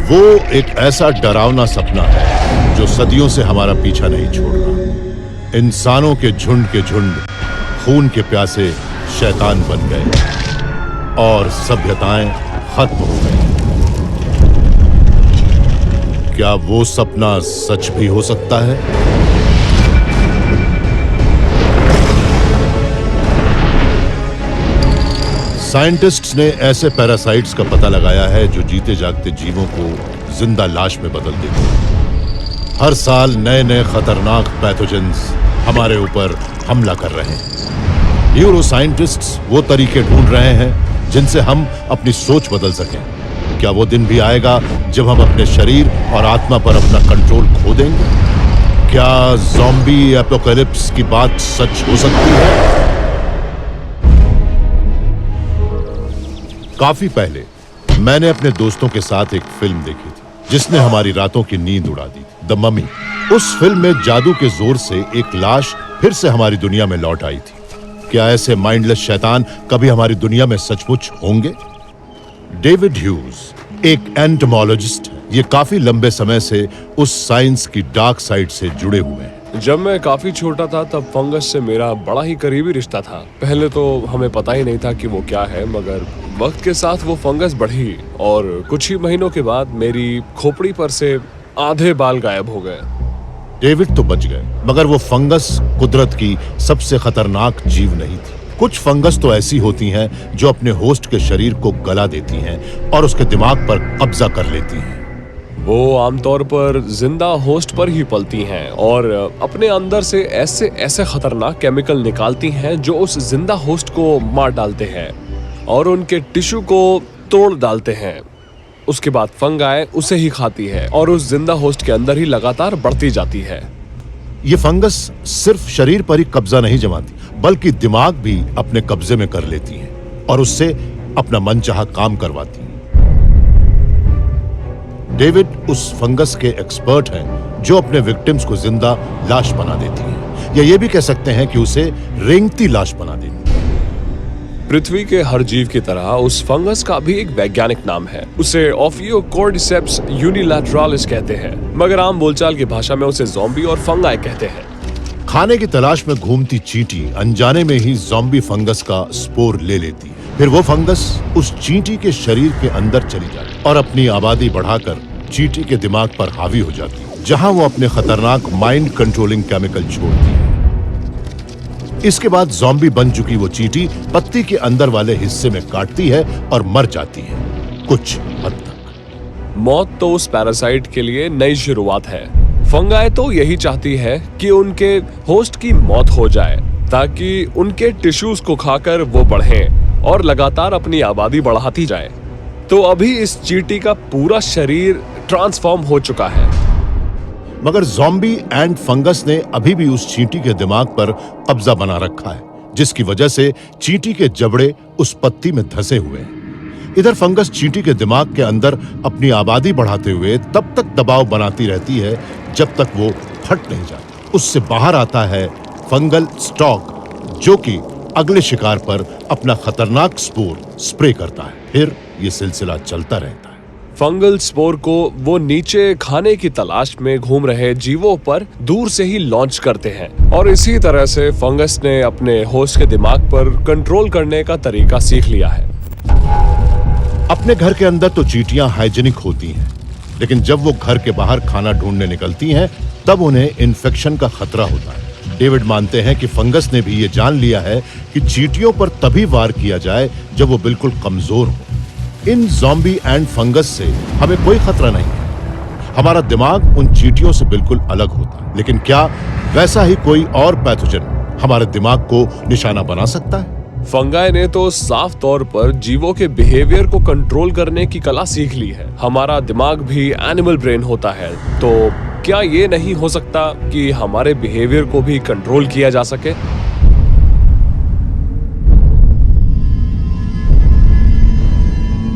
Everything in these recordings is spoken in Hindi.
वो एक ऐसा डरावना सपना है जो सदियों से हमारा पीछा नहीं छोड़ रहा। इंसानों के झुंड खून के प्यासे शैतान बन गए और सभ्यताएं खत्म हो गई। क्या वो सपना सच भी हो सकता है? साइंटिस्ट्स ने ऐसे पैरासाइट्स का पता लगाया है जो जीते जागते जीवों को जिंदा लाश में बदल देते हैं। हर साल नए नए खतरनाक पैथोजेंस हमारे ऊपर हमला कर रहे हैं। न्यूरो साइंटिस्ट्स वो तरीके ढूंढ रहे हैं जिनसे हम अपनी सोच बदल सकें। क्या वो दिन भी आएगा जब हम अपने शरीर और आत्मा पर अपना कंट्रोल खो देंगे? क्या ज़ॉम्बी एपोकैलिप्स की बात सच हो सकती है? काफी पहले मैंने अपने दोस्तों के साथ एक फिल्म देखी थी जिसने हमारी रातों की नींद उड़ा दी थी, द ममी। उस फिल्म में जादू के जोर से एक लाश फिर से हमारी दुनिया में लौट आई थी। क्या ऐसे माइंडलेस शैतान कभी हमारी दुनिया में सचमुच होंगे? डेविड ह्यूज एक एंटोमोलॉजिस्ट है। ये काफी लंबे समय से उस साइंस की डार्क साइड से जुड़े हुए हैं। जब मैं काफी छोटा था तब फंगस से मेरा बड़ा ही करीबी रिश्ता था। पहले तो हमें पता ही नहीं था कि वो क्या है, मगर वक्त के साथ वो फंगस बढ़ी और कुछ ही महीनों के बाद मेरी खोपड़ी पर से आधे बाल गायब हो गए। डेविड तो बच गए, मगर वो फंगस कुदरत की सबसे खतरनाक जीव नहीं थी। कुछ फंगस तो ऐसी होती हैं जो अपने होस्ट के शरीर को गला देती हैं और उसके दिमाग पर कब्जा कर लेती हैं। वो आमतौर पर जिंदा होस्ट पर ही पलती हैं और अपने अंदर से ऐसे ऐसे खतरनाक केमिकल निकालती हैं जो उस जिंदा होस्ट को मार डालते हैं और उनके टिश्यू को तोड़ डालते हैं। उसके बाद फंगाई उसे ही खाती है और उस जिंदा होस्ट के अंदर ही लगातार बढ़ती जाती है। ये फंगस सिर्फ शरीर पर ही कब्जा नहीं जमाती, बल्कि दिमाग भी अपने कब्जे में कर लेती है और उससे अपना मनचाहा काम करवाती है। डेविड उस फंगस के एक्सपर्ट हैं जो अपने विक्टिम्स को जिंदा लाश बना देती है, या ये भी कह सकते हैं कि उसे रेंगती लाश बना देती है। पृथ्वी के हर जीव की तरह उस फंगस का भी एक वैज्ञानिक नाम है। उसे ओफियोकॉर्डिसेप्स यूनिलैटरालिस कहते हैं, मगर आम बोलचाल की भाषा में उसे ज़ॉम्बी और फंगाई कहते हैं। खाने की तलाश में घूमती चींटी अनजाने में ही ज़ॉम्बी फंगस का स्पोर ले लेती है। फिर वो फंगस उस चींटी के शरीर के अंदर चली जाती और अपनी आबादी बढ़ाकर चींटी के दिमाग पर हावी हो जाती है, जहां वो अपने खतरनाक माइंड कंट्रोलिंग केमिकल छोड़ती है। इसके बाद ज़ॉम्बी बन चुकी वो चींटी पत्ती के अंदर वाले हिस्से में काटती है और मर जाती है कुछ हद तक। मौत तो उस पैरासाइट के लिए नई शुरुआत है। फंगाई तो यही चाहती है कि उनके होस्ट की मौत हो जाए ताकि उनके टिश्यूज को खाकर वो बढ़ें और लगातार अपनी आबादी बढ़ाती जाए। तो अभी इस चींटी का पूरा शरीर ट्रांसफॉर्म हो चुका है, मगर ज़ॉम्बी एंड फंगस ने अभी भी उस चींटी के दिमाग पर कब्जा बना रखा है, जिसकी वजह से चींटी के जबड़े उस पत्ती में धंसे हुए हैं। इधर फंगस चींटी के दिमाग के अंदर अपनी आबादी बढ़ाते हुए तब तक दबाव बनाती रहती है जब तक वो फट नहीं जाती। उससे बाहर आता है फंगल स्टॉक, जो कि अगले शिकार पर अपना खतरनाक स्पोर स्प्रे करता है। फिर ये सिलसिला चलता रहता है। फंगल स्पोर को वो नीचे खाने की तलाश में घूम रहे जीवों पर दूर से ही लॉन्च करते हैं और इसी तरह से फंगस ने अपने होस्ट के दिमाग पर कंट्रोल करने का तरीका सीख लिया है। अपने घर के अंदर तो चींटियां हाइजीनिक होती हैं, लेकिन जब वो घर के बाहर खाना ढूंढने निकलती हैं तब उन्हें इन्फेक्शन का खतरा होता है। डेविड मानते हैं कि फंगस ने भी ये जान लिया है कि चींटियों पर तभी वार किया जाए जब वो बिल्कुल कमजोर हो। इन ज़ॉम्बी एंड फंगस से हमें कोई खतरा नहीं है। हमारा दिमाग उन चींटियों से बिल्कुल अलग होता है, लेकिन क्या वैसा ही कोई और पैथोजन हमारे दिमाग को निशाना बना सकता है? फंगाई ने तो साफ तौर पर जीवों के बिहेवियर को कंट्रोल करने की कला सीख ली है। हमारा दिमाग भी एनिमल ब्रेन होता है, तो क्या ये नहीं हो सकता कि हमारे बिहेवियर को भी कंट्रोल किया जा सके?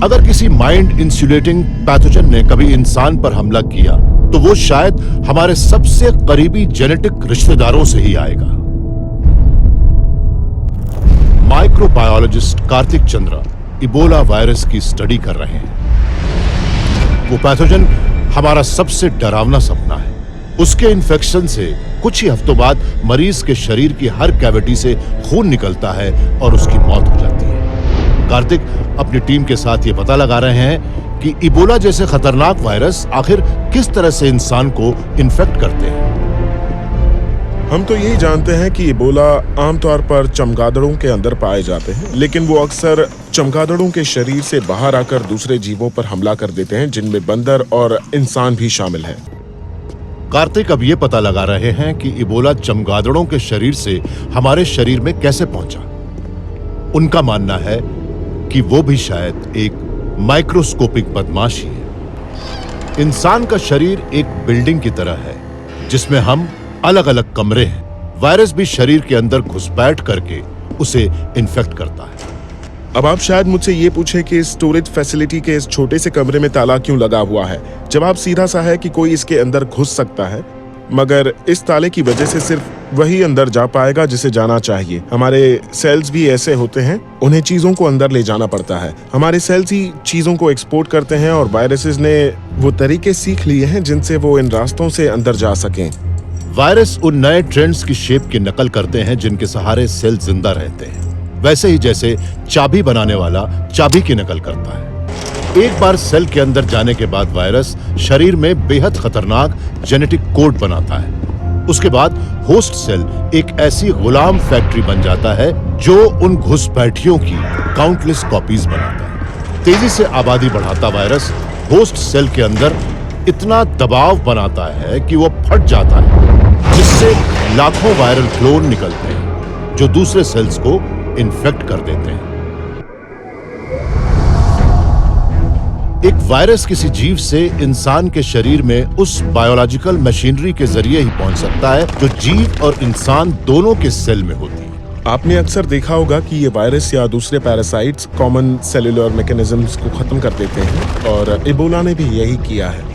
अगर किसी माइंड इंसुलेटिंग पैथोजन ने कभी इंसान पर हमला किया तो वो शायद हमारे सबसे करीबी जेनेटिक रिश्तेदारों से ही आएगा। Microbiologist Kartik Chandra Ebola virus की स्टडी कर रहे हैं। वो पैथोजन हमारा सबसे डरावना सपना है। उसके इन्फेक्शन से कुछ ही हफ्तों बाद मरीज के शरीर की हर कैविटी से खून निकलता है और उसकी मौत हो जाती है। कार्तिक अपनी टीम के साथ ये पता लगा रहे हैं कि इबोला जैसे खतरनाक वायरस आखिर किस तरह से इंसान को इन्फेक्ट करते हैं। हम तो यही जानते हैं कि इबोला आमतौर पर चमगादड़ों के अंदर पाए जाते हैं, लेकिन वो अक्सर चमगादड़ों के शरीर से बाहर आकर दूसरे जीवों पर हमला कर देते हैं, जिनमें बंदर और इंसान भी शामिल हैं। कार्तिक अब ये पता लगा रहे हैं कि इबोला चमगादड़ों के शरीर से हमारे शरीर में कैसे पहुंचा। उनका मानना है कि वो भी शायद एक माइक्रोस्कोपिक बदमाश ही है। इंसान का शरीर एक बिल्डिंग की तरह है जिसमें हम अलग अलग कमरे हैं। वायरस भी शरीर के अंदर घुसपैठ करके उसे इन्फेक्ट करता है। अब आप शायद मुझसे ये पूछे कि स्टोरेज फैसिलिटी के इस छोटे से कमरे में ताला क्यों लगा हुआ है। जवाब सीधा सा है कि कोई इसके अंदर घुस सकता है, मगर इस ताले की वजह से सिर्फ वही अंदर जा पाएगा जिसे जाना चाहिए। हमारे सेल्स भी ऐसे होते हैं, उन्हें चीजों को अंदर ले जाना पड़ता है। हमारे सेल्स ही चीजों को एक्सपोर्ट करते हैं और वायरसेस ने वो तरीके सीख लिए हैं जिनसे वो इन रास्तों से अंदर जा सकें। वायरस उन नए ट्रेंड्स की शेप की नकल करते हैं जिनके सहारे सेल जिंदा रहते हैं, वैसे ही जैसे चाबी बनाने वाला चाबी की नकल करता है। एक बार सेल के अंदर जाने के बाद वायरस शरीर में बेहद खतरनाक जेनेटिक कोड बनाता है। उसके बाद होस्ट सेल एक ऐसी गुलाम फैक्ट्री बन जाता है जो उन घुसपैठियों की काउंटलेस कॉपीज बनाता है। तेजी से आबादी बढ़ाता वायरस होस्ट सेल के अंदर इतना दबाव बनाता है कि वो फट जाता है, जिससे लाखों वायरल क्लोन निकलते हैं जो दूसरे सेल्स को इन्फेक्ट कर देते हैं। एक वायरस किसी जीव से इंसान के शरीर में उस बायोलॉजिकल मशीनरी के जरिए ही पहुंच सकता है जो जीव और इंसान दोनों के सेल में होती है। आपने अक्सर देखा होगा कि ये वायरस या दूसरे पैरासाइट्स कॉमन सेलुलर मैकेनिज्म्स को खत्म कर देते हैं, और इबोला ने भी यही किया है।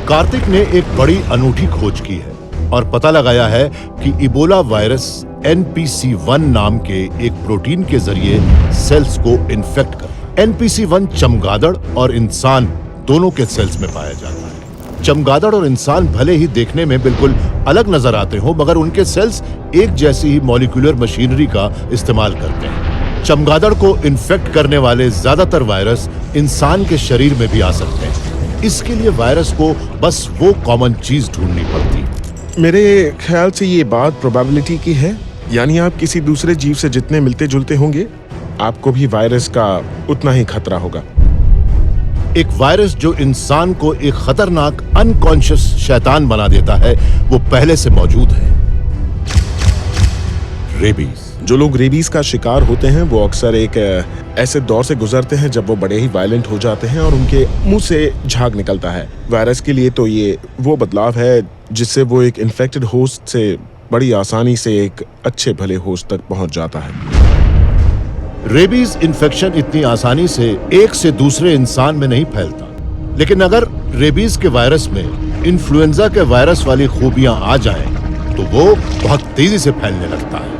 कार्तिक ने एक बड़ी अनूठी खोज की है और पता लगाया है कि इबोला वायरस NPC1 नाम के एक प्रोटीन के जरिए सेल्स को इन्फेक्ट करता है। NPC1 चमगादड़ और इंसान दोनों के सेल्स में पाया जाता है। चमगादड़ और इंसान भले ही देखने में बिल्कुल अलग नजर आते हो, मगर उनके सेल्स एक जैसी ही मॉलिक्यूलर मशीनरी का इस्तेमाल करते हैं। चमगादड़ को इन्फेक्ट करने वाले ज्यादातर वायरस इंसान के शरीर में भी आ सकते हैं। इसके लिए वायरस को बस वो कॉमन चीज ढूंढनी पड़ती है। मेरे ख्याल से ये बात प्रोबेबिलिटी की है, यानी आप किसी दूसरे जीव से जितने मिलते जुलते होंगे, आपको भी वायरस का उतना ही खतरा होगा। एक वायरस जो इंसान को एक खतरनाक अनकॉन्शियस शैतान बना देता है, वो पहले से मौजूद है। रेबीज। जो लोग रेबीज का शिकार होते हैं वो अक्सर एक ऐसे दौर से गुजरते हैं जब वो बड़े ही वायलेंट हो जाते हैं और उनके मुंह से झाग निकलता है। वायरस के लिए तो ये वो बदलाव है जिससे वो एक इन्फेक्टेड होस्ट से बड़ी आसानी से एक अच्छे भले होस्ट तक पहुंच जाता है। रेबीज इन्फेक्शन इतनी आसानी से एक से दूसरे इंसान में नहीं फैलता, लेकिन अगर रेबीज के वायरस में इन्फ्लुएंजा के वायरस वाली खूबियां आ जाएं, तो वो बहुत तेजी से फैलने लगता है।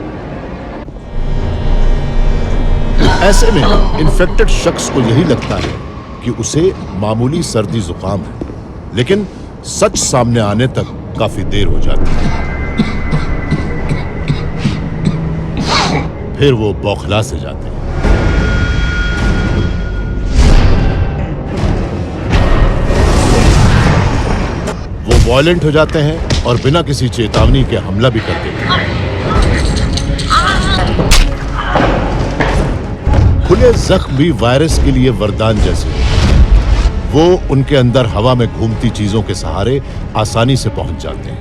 ऐसे में इन्फेक्टेड शख्स को यही लगता है कि उसे मामूली सर्दी जुकाम है, लेकिन सच सामने आने तक काफी देर हो जाती है। फिर वो बौखला से जाते हैं। वो वॉयलेंट हो जाते हैं और बिना किसी चेतावनी के हमला भी कर देते हैं। खुले जख्म भी वायरस के लिए वरदान जैसे हैं। वो उनके अंदर हवा में घूमती चीजों के सहारे आसानी से पहुंच जाते हैं।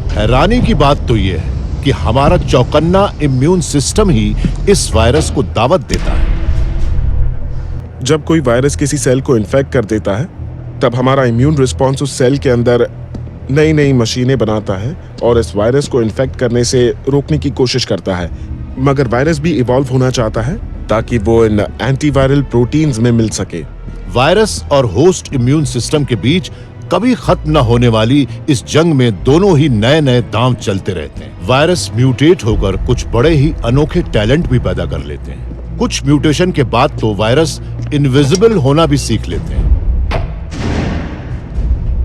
हैरानी की बात तो यह है कि हमारा चौकन्ना इम्यून सिस्टम ही इस वायरस को दावत देता है। जब कोई वायरस किसी सेल को इन्फेक्ट कर देता है, तब हमारा इम्यून रिस्पॉन्स उस सेल के अंदर नई नई मशीनें बनाता है और इस वायरस को इन्फेक्ट करने से रोकने की कोशिश करता है। मगर वायरस भी इवॉल्व होना चाहता है ताकि वो इन एंटीवायरल प्रोटीन्स में मिल सके। वायरस और होस्ट इम्यून सिस्टम के बीच कभी खत्म न होने वाली इस जंग में दोनों ही नए नए दांव चलते रहते हैं। वायरस म्यूटेट होकर कुछ बड़े ही अनोखे टैलेंट भी पैदा कर लेते हैं। कुछ म्यूटेशन के बाद तो वायरस इनविजिबल होना भी सीख लेते हैं।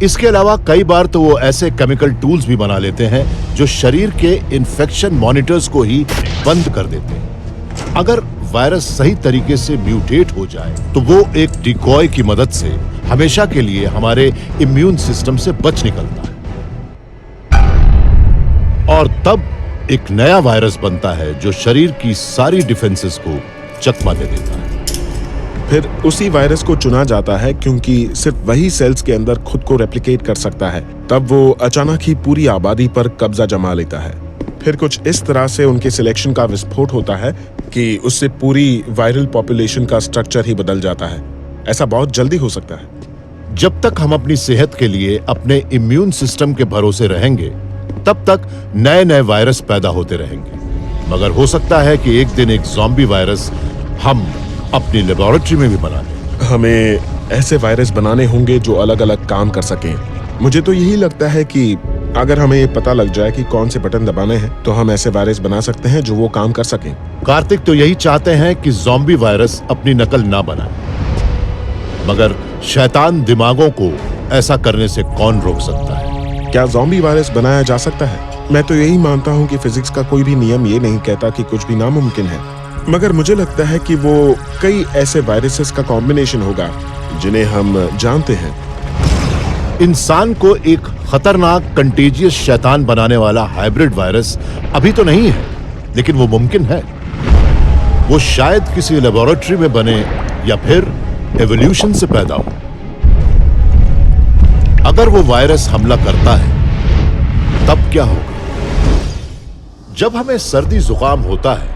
इसके अलावा कई बार तो वो ऐसे केमिकल टूल्स भी बना लेते हैं जो शरीर के इन्फेक्शन मॉनिटर्स को ही बंद कर देते हैं। अगर वायरस सही तरीके से म्यूटेट हो जाए तो वो एक डिकॉय की मदद से हमेशा के लिए हमारे इम्यून सिस्टम से बच निकलता है और तब एक नया वायरस बनता है जो शरीर की सारी डिफेंसेस को चकमा दे देता है। फिर उसी वायरस को चुना जाता है क्योंकि सिर्फ वही सेल्स के अंदर खुद को रेप्लिकेट कर सकता है। तब वो अचानक ही पूरी आबादी पर कब्जा जमा लेता है। फिर कुछ इस तरह से उनके सिलेक्शन का विस्फोट होता है कि उससे पूरी वायरल पॉपुलेशन का स्ट्रक्चर ही बदल जाता है। ऐसा बहुत जल्दी हो सकता है। जब तक हम अपनी सेहत के लिए अपने इम्यून सिस्टम के भरोसे रहेंगे तब तक नए नए वायरस पैदा होते रहेंगे, मगर हो सकता है कि एक दिन एक ज़ॉम्बी वायरस हम अपनी लेबोरेटरी में भी बना लें। हमें ऐसे वायरस बनाने होंगे जो अलग अलग काम कर सकें। मुझे तो यही लगता है कि अगर हमें ये पता लग जाए कि कौन से बटन दबाने हैं तो हम ऐसे वायरस बना सकते हैं जो वो काम कर सकें। कार्तिक तो यही चाहते हैं कि ज़ॉम्बी वायरस अपनी नकल ना बनाए, मगर शैतान दिमागों को ऐसा करने से कौन रोक सकता है? क्या ज़ॉम्बी वायरस बनाया जा सकता है? मैं तो यही मानता हूँ कि फिजिक्स का कोई भी नियम ये नहीं कहता कि कुछ भी नामुमकिन है, मगर मुझे लगता है कि वो कई ऐसे वायरसेस का कॉम्बिनेशन होगा जिन्हें हम जानते हैं। इंसान को एक खतरनाक कंटेजियस शैतान बनाने वाला हाइब्रिड वायरस अभी तो नहीं है, लेकिन वो मुमकिन है। वो शायद किसी लेबोरेटरी में बने या फिर एवोल्यूशन से पैदा हो। अगर वो वायरस हमला करता है तब क्या होगा? जब हमें सर्दी जुकाम होता है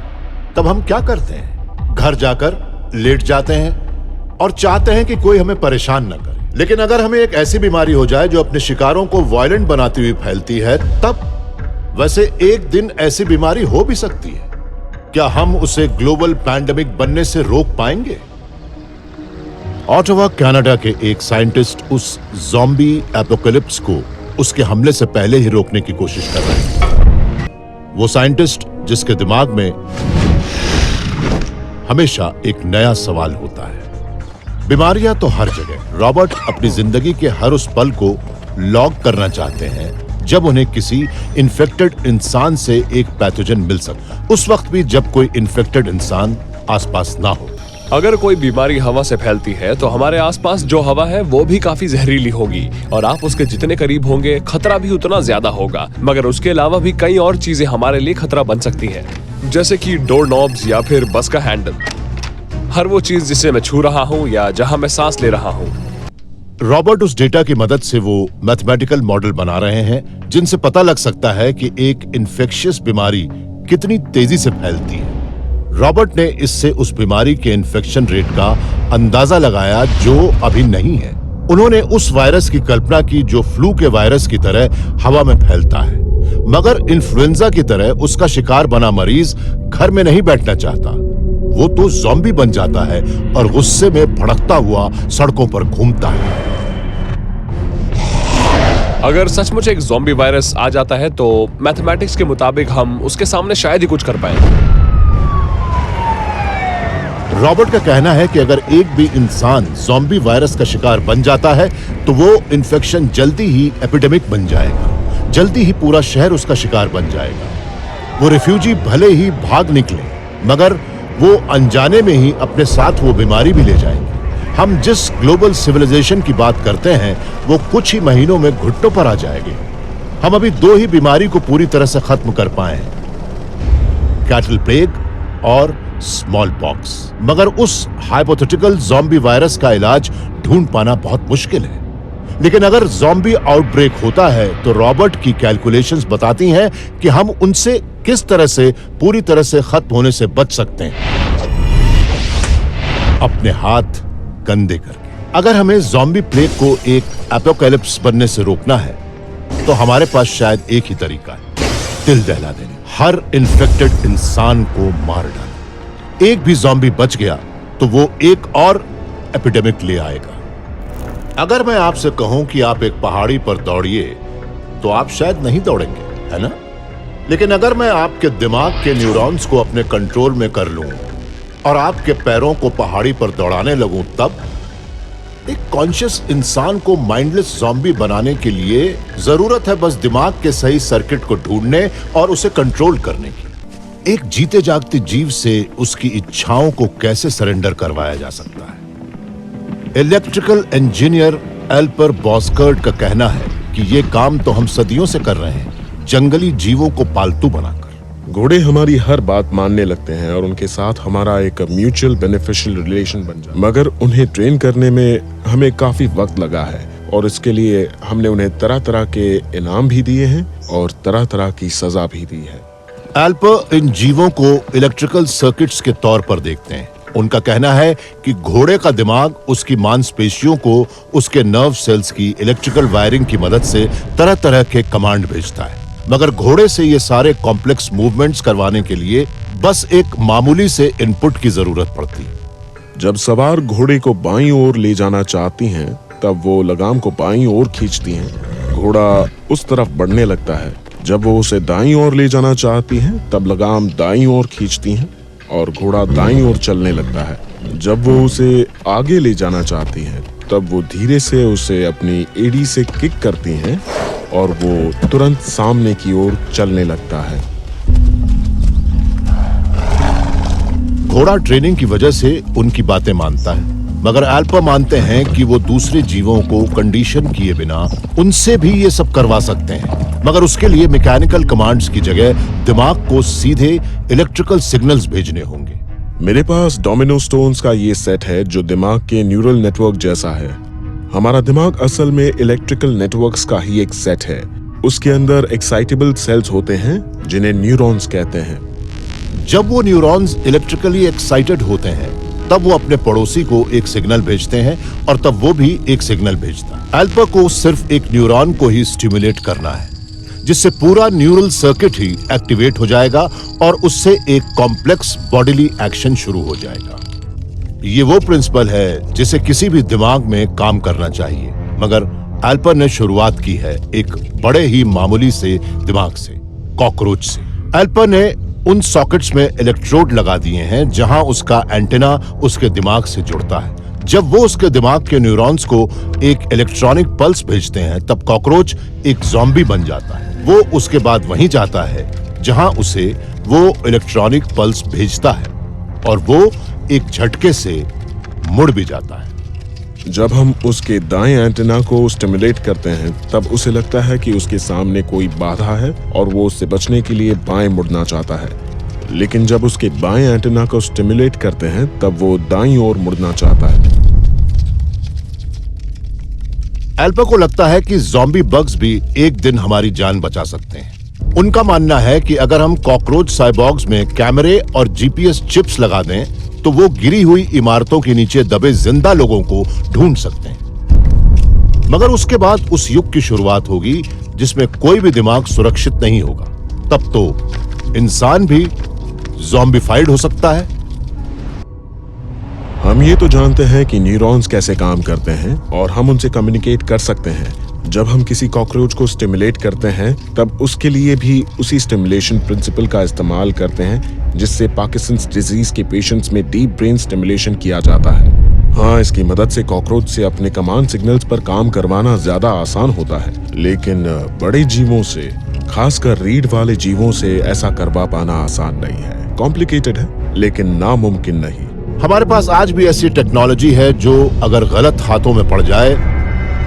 तब हम क्या करते हैं? घर जाकर लेट जाते हैं और चाहते हैं कि कोई हमें परेशान न करे। लेकिन अगर हमें एक ऐसी बीमारी हो जाए जो अपने शिकारों को वायलेंट बनाती हुई फैलती है तब? वैसे एक दिन ऐसी बीमारी हो भी सकती है। क्या हम उसे ग्लोबल पैंडेमिक बनने से रोक पाएंगे? ऑटावा कनाडा के एक साइंटिस्ट उस ज़ॉम्बी एपोकलिप्स को उसके हमले से पहले ही रोकने की कोशिश कर रहे हैं। वो साइंटिस्ट जिसके दिमाग में हमेशा एक नया सवाल होता है। बीमारियां तो हर जगह। रॉबर्ट अपनी जिंदगी के हर उस पल को लॉग करना चाहते हैं जब उन्हें किसी इन्फेक्टेड इंसान से एक पैथोजन मिल सके, उस वक्त भी जब कोई इन्फेक्टेड इंसान आसपास ना हो। अगर कोई बीमारी हवा से फैलती है तो हमारे आसपास जो हवा है वो भी काफी जहरीली होगी और आप उसके जितने करीब होंगे खतरा भी उतना ज्यादा होगा। मगर उसके अलावा भी कई और चीजें हमारे लिए खतरा बन सकती है, जैसे कि डोर नॉब्स या फिर बस का हैंडल। हर वो चीज जिसे मैं छू रहा हूँ या जहाँ मैं सांस ले रहा हूँ। रॉबर्ट उस डेटा की मदद से वो मैथमेटिकल मॉडल बना रहे हैं जिनसे पता लग सकता है कि एक इन्फेक्शियस बीमारी कितनी तेजी से फैलती है। रॉबर्ट ने इससे उस बीमारी के इन्फेक्शन रेट का अंदाजा लगाया जो अभी नहीं है। उन्होंने उस वायरस की कल्पना की जो फ्लू के वायरस की तरह हवा में फैलता है, मगर इन्फ्लुएंजा की तरह उसका शिकार बना मरीज घर में नहीं बैठना चाहता। वो तो ज़ॉम्बी बन जाता है और गुस्से में भड़कता हुआ सड़कों पर घूमता है। अगर सचमुच एक ज़ॉम्बी वायरस आ जाता है तो मैथमेटिक्स के मुताबिक हम उसके सामने शायद ही कुछ कर पाएं। रॉबर्ट का कहना है कि अगर एक भी इंसान ज़ॉम्बी वायरस का शिकार बन जाता है तो वो इन्फेक्शन जल्दी ही एपिडेमिक बन जाएगा। जल्दी ही पूरा शहर उसका शिकार बन जाएगा। वो रिफ्यूजी भले ही भाग निकले, मगर वो अनजाने में ही अपने साथ वो बीमारी भी ले जाएंगे। हम जिस ग्लोबल सिविलाइजेशन की बात करते हैं वो कुछ ही महीनों में घुटनों पर आ जाएगी। हम अभी 2 ही बीमारी को पूरी तरह से खत्म कर पाए हैं, कैटल प्लेग और स्मॉल पॉक्स, मगर उस हाइपोथेटिकल ज़ॉम्बी वायरस का इलाज ढूंढ पाना बहुत मुश्किल है। लेकिन अगर ज़ॉम्बी आउटब्रेक होता है तो रॉबर्ट की कैलकुलेशंस बताती हैं कि हम उनसे किस तरह से पूरी तरह से खत्म होने से बच सकते हैं, अपने हाथ गंदे करके। अगर हमें ज़ॉम्बी प्लेग को एक एपोकैलिप्स बनने से रोकना है तो हमारे पास शायद एक ही तरीका है, दिल दहला देने। हर इन्फेक्टेड इंसान को मार डालना। एक भी ज़ॉम्बी बच गया तो वो एक और एपिडेमिक ले आएगा। अगर मैं आपसे कहूं कि आप एक पहाड़ी पर दौड़िए तो आप शायद नहीं दौड़ेंगे, है ना? लेकिन अगर मैं आपके दिमाग के न्यूरॉन्स को अपने कंट्रोल में कर लूं और आपके पैरों को पहाड़ी पर दौड़ाने लगूं तब एक कॉन्शियस इंसान को माइंडलेस ज़ॉम्बी बनाने के लिए जरूरत है बस दिमाग के सही सर्किट को ढूंढने और उसे कंट्रोल करने की। एक जीते जागते जीव से उसकी इच्छाओं को कैसे सरेंडर करवाया जा सकता है? इलेक्ट्रिकल इंजीनियर एल्पर बॉस्कर्ट का कहना है कि ये काम तो हम सदियों से कर रहे हैं, जंगली जीवों को पालतू बनाकर। घोड़े हमारी हर बात मानने लगते हैं और उनके साथ हमारा एक म्यूचुअल बेनिफिशियल रिलेशन बन जाता है, मगर उन्हें ट्रेन करने में हमें काफी वक्त लगा है और इसके लिए हमने उन्हें तरह तरह के इनाम भी दिए हैं और तरह तरह की सजा भी दी है। एल्पर इन जीवों को इलेक्ट्रिकल सर्किट्स के तौर पर देखते हैं। उनका कहना है कि घोड़े का दिमाग उसकी मांसपेशियों को उसके नर्व सेल्स की इलेक्ट्रिकल वायरिंग की मदद से तरह तरह के कमांड भेजता है, मगर घोड़े से ये सारे कॉम्प्लेक्स मूवमेंट्स करवाने के लिए बस एक मामूली से इनपुट की जरूरत पड़ती है। जब सवार घोड़े को बाईं ओर ले जाना चाहती हैं, तब वो लगाम को बाईं ओर खींचती हैं। घोड़ा उस तरफ बढ़ने लगता है। जब वो उसे दाईं ओर ले जाना चाहती हैं, तब लगाम दाईं ओर खींचती हैं और घोड़ा दाईं ओर चलने लगता है। जब वो उसे आगे ले जाना चाहती हैं, तब वो धीरे से उसे अपनी एड़ी से किक करती हैं और वो तुरंत सामने की ओर चलने लगता है। घोड़ा ट्रेनिंग की वजह से उनकी बातें मानता है, मगर एल्पर मानते हैं कि वो दूसरे जीवों को कंडीशन किए बिना उनसे भी ये सब करवा सकते हैं, मगर उसके लिए मैकेनिकल कमांड्स की जगह दिमाग को सीधे इलेक्ट्रिकल सिग्नल्स भेजने होंगे। मेरे पास डोमिनो स्टोन्स का ये सेट है जो दिमाग के न्यूरल नेटवर्क जैसा है। हमारा दिमाग असल में इलेक्ट्रिकल नेटवर्क्स का ही एक सेट है। उसके अंदर एक्साइटेबल सेल्स होते हैं जिन्हें न्यूरॉन्स कहते हैं। जब वो न्यूरॉन्स इलेक्ट्रिकली एक्साइटेड होते हैं, तब वो अपने पड़ोसी को एक सिग्नल भेजते हैं और तब वो भी एक सिग्नल भेजता है। एल्पर को सिर्फ एक न्यूरॉन को ही स्टिमुलेट करना है, जिससे पूरा न्यूरल सर्किट ही एक्टिवेट हो जाएगा और उससे एक कॉम्प्लेक्स बॉडीली एक्शन शुरू हो जाएगा। ये वो प्रिंसिपल है जिसे किसी भी दिमाग में काम करना चाहिए, मगर एल्पर ने शुरुआत की है एक बड़े ही मामूली से दिमाग से, कॉकरोच से। एल्पर ने उन सॉकेट्स में इलेक्ट्रोड लगा दिए हैं जहां उसका एंटेना उसके दिमाग से जुड़ता है। जब वो उसके दिमाग के न्यूरॉन्स को एक इलेक्ट्रॉनिक पल्स भेजते हैं, तब कॉकरोच एक ज़ॉम्बी बन जाता है। वो उसके बाद वहीं जाता है जहां उसे वो इलेक्ट्रॉनिक पल्स भेजता है और वो एक झटके से मुड़ भी जाता है। जब हम उसके दाएं एंटेना को स्टिमुलेट करते हैं, तब उसे लगता है कि उसके सामने कोई बाधा है और वो उससे बचने के लिए बाएं मुड़ना चाहता है। लेकिन जब उसके बाएं एंटेना को स्टिमुलेट करते हैं, तब वो दाईं ओर मुड़ना चाहता है। एल्पर को लगता है कि ज़ॉम्बी बग्स भी एक दिन हमारी जान बचा सकते हैं। उनका मानना है कि अगर हम कॉकरोच साइबॉर्ग्स में कैमरे और जीपीएस चिप्स लगा दें, तो वो गिरी हुई इमारतों के नीचे दबे जिंदा लोगों को ढूंढ सकते हैं। मगर उसके बाद उस युग की शुरुआत होगी जिसमें कोई भी दिमाग सुरक्षित नहीं होगा। तब तो इंसान भी ज़ॉम्बीफाइड हो सकता है। हम ये तो जानते हैं कि न्यूरॉन्स कैसे काम करते हैं और हम उनसे कम्युनिकेट कर सकते हैं। जब हम किसी कॉकरोच को स्टिमुलेट करते हैं, तब उसके लिए भी उसी स्टिमुलेशन प्रिंसिपल का इस्तेमाल करते हैं जिससे पार्किंसंस डिजीज के पेशेंट्स में डीप ब्रेन स्टिमुलेशन किया जाता है। हाँ, इसकी मदद से कॉकरोच से अपने कमांड सिग्नल्स पर काम करवाना ज्यादा आसान होता है, लेकिन बड़े जीवों से, खासकर रीढ़ वाले जीवों से ऐसा करवा पाना आसान नहीं है। कॉम्प्लिकेटेड है, लेकिन नामुमकिन नहीं। हमारे पास आज भी ऐसी टेक्नोलॉजी है जो अगर गलत हाथों में पड़ जाए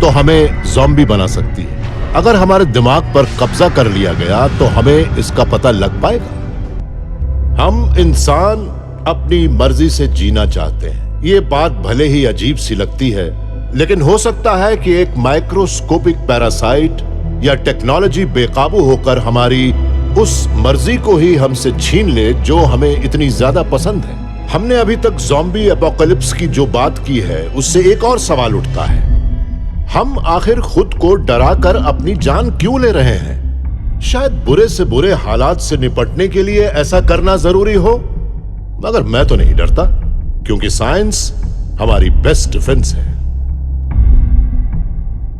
तो हमें ज़ॉम्बी बना सकती है। अगर हमारे दिमाग पर कब्जा कर लिया गया तो हमें इसका पता लग पाएगा। हम इंसान अपनी मर्जी से जीना चाहते हैं। ये बात भले ही अजीब सी लगती है, लेकिन हो सकता है कि एक माइक्रोस्कोपिक पैरासाइट या टेक्नोलॉजी बेकाबू होकर हमारी उस मर्जी को ही हमसे छीन ले जो हमें इतनी ज्यादा पसंद है। हमने अभी तक ज़ॉम्बी एपोकलिप्स की जो बात की है, उससे एक और सवाल उठता है, हम आखिर खुद को डरा कर अपनी जान क्यों ले रहे हैं? शायद बुरे से बुरे हालात से निपटने के लिए ऐसा करना जरूरी हो, मगर मैं तो नहीं डरता, क्योंकि साइंस हमारी बेस्ट डिफेंस है।